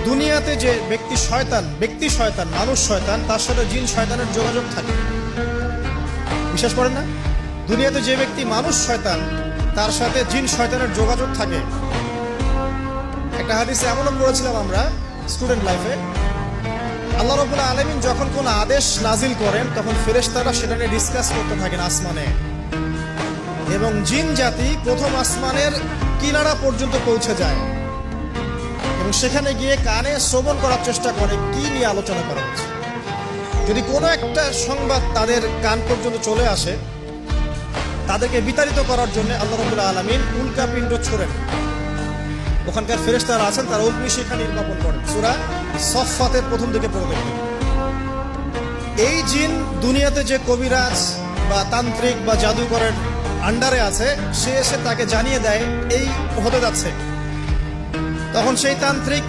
দুনিয়াতে যে ব্যক্তি শয়তান মানুষ শয়তান, তার সাথে জিন শয়তানের যোগাযোগ থাকে। বিশ্বাস করেন না? দুনিয়াতে যে ব্যক্তি মানুষ শয়তান, তার সাথে জিন শয়তানের যোগাযোগ থাকে। একটা হাদিসে এমনও পড়েছিলাম আমরা স্টুডেন্ট লাইফে, আল্লাহ রাব্বুল আলামিন যখন কোন আদেশ নাজিল করেন তখন ফেরেশতারা সেটা নিয়ে ডিসকাস করতে থাকেন আসমানে, এবং জিন জাতি প্রথম আসমানের কিনারা পর্যন্ত পৌঁছে যায় এবং সেখানে গিয়ে কানে শ্রবণ করার চেষ্টা করে কি নিয়ে আলোচনা করা হচ্ছে। যদি কোনো একটা সংবাদ তাদের কান পর্যন্ত চলে আসে, তাদেরকে বিতাড়িত করার জন্য আল্লাহ রাব্বুল আলামিন উল্কাপিণ্ড ছোড়েন। ওখানকার ফেরেশতারা আছেন, তারা অগ্নিশিখা নির্বাপন করেন। সূরা সফফাতের প্রথম দিকে পড়ে দেখবেন। এই জিন দুনিয়াতে যে কবিরাজ বা তান্ত্রিক বা জাদুকরের আন্ডারে আছে, সে এসে তাকে জানিয়ে দেয় এই হতে যাচ্ছে। তখন সেই তান্ত্রিক